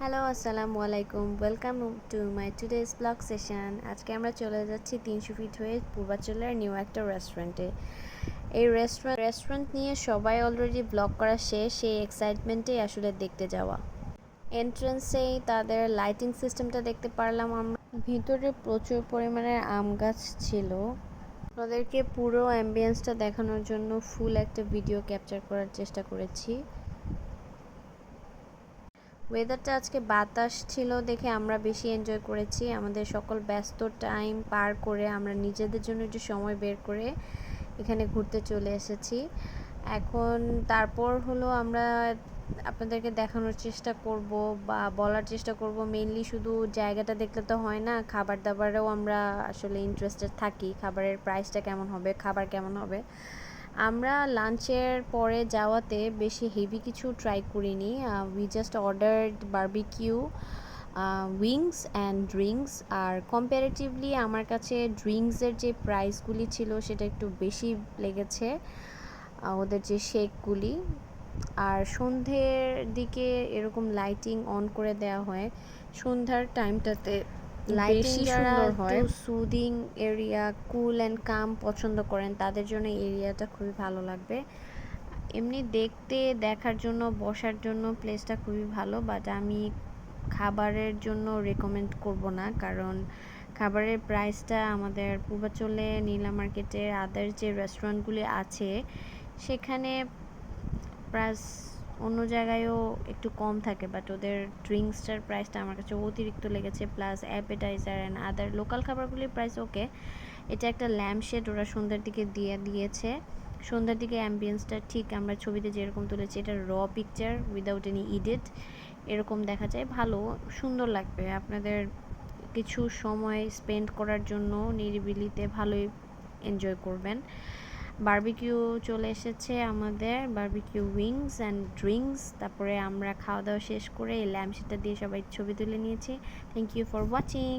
Hello, আসসালামু আলাইকুম। Welcome to my today's blog session. আজকে আমরা চলে যাচ্ছি 300 ফিট হয়ে পূর্বাচলের নিউ একটা রেস্টুরেন্টে। এই রেস্টুরেন্ট নিয়ে সবাই অলরেডি ব্লগ করা শেষ, সেই এক্সাইটমেন্টেই আসলে দেখতে যাওয়া। এন্ট্রান্সেই তাদের লাইটিং সিস্টেমটা দেখতে পারলাম আমরা। ভিতরে প্রচুর পরিমাণের আম গাছ ছিল। ওদেরকে পুরো অ্যাম্বিয়েন্সটা দেখানোর জন্য ফুল একটা ভিডিও ক্যাপচার করার চেষ্টা করেছি। ওয়েদারটা আজকে বাতাস ছিল দেখে আমরা বেশি এনজয় করেছি। আমাদের সকল ব্যস্ত টাইম পার করে আমরা নিজেদের জন্য একটু সময় বের করে এখানে ঘুরতে চলে এসেছি। এখন তারপর হলো আমরা আপনাদেরকে দেখানোর চেষ্টা করব বা বলার চেষ্টা করব, মেইনলি শুধু জায়গাটা দেখলে তো হয় না, খাবার দাবারেও আমরা আসলে ইন্টারেস্টেড থাকি। খাবারের প্রাইসটা কেমন হবে, খাবার কেমন হবে। আমরা লাঞ্চের পরে যাওয়াতে বেশি হেভি কিছু ট্রাই করিনি। We just ordered barbecue, wings and drinks. আর কম্প্যারেটিভলি আমার কাছে ড্রিঙ্কসের যে প্রাইসগুলি ছিল সেটা একটু বেশি লেগেছে, ওদের যে শেকগুলি। আর সন্ধ্যের দিকে এরকম লাইটিং অন করে দেওয়া হয় সন্ধ্যার টাইমটাতে, লাইটিং যারা একটু সুদিং এরিয়া, কুল অ্যান্ড কাম পছন্দ করেন তাদের জন্য এরিয়াটা খুবই ভালো লাগবে। এমনি দেখতে দেখার জন্য বসার জন্য প্লেসটা খুবই ভালো, বাট আমি খাবারের জন্য রেকমেন্ড করব না, কারণ খাবারের প্রাইসটা আমাদের পূর্বাচলে নীলা মার্কেটের আদার যে রেস্টুরেন্টগুলি আছে সেখানে প্রাইস অন্য জায়গায়ও একটু কম থাকে, বাট ওদের ড্রিঙ্কসটার প্রাইসটা আমার কাছে অতিরিক্ত লেগেছে। Plus appetizer and other local খাবারগুলির প্রাইস ওকে। এটা একটা ল্যাম্প শেড ওরা সন্ধ্যার দিকে দিয়েছে। সন্ধ্যার দিকে অ্যাম্বিয়েন্সটা ঠিক আমরা ছবিতে যেরকম তুলেছি, এটা র পিকচার উইদাউট এনি এডিট, এরকম দেখা যায়। ভালো সুন্দর লাগবে আপনাদের কিছু সময় স্পেন্ড করার জন্য, নিরিবিলিতে ভালোই এনজয় করবেন। বারবিকিউ চলে এসেছে আমাদের, বারবিকিউ উইংস অ্যান্ড ড্রিঙ্কস। তারপরে আমরা খাওয়া দাওয়া শেষ করে এই ল্যাম্প শেডটা দিয়ে সবাই ছবি তুলে নিয়েছি। Thank you for watching.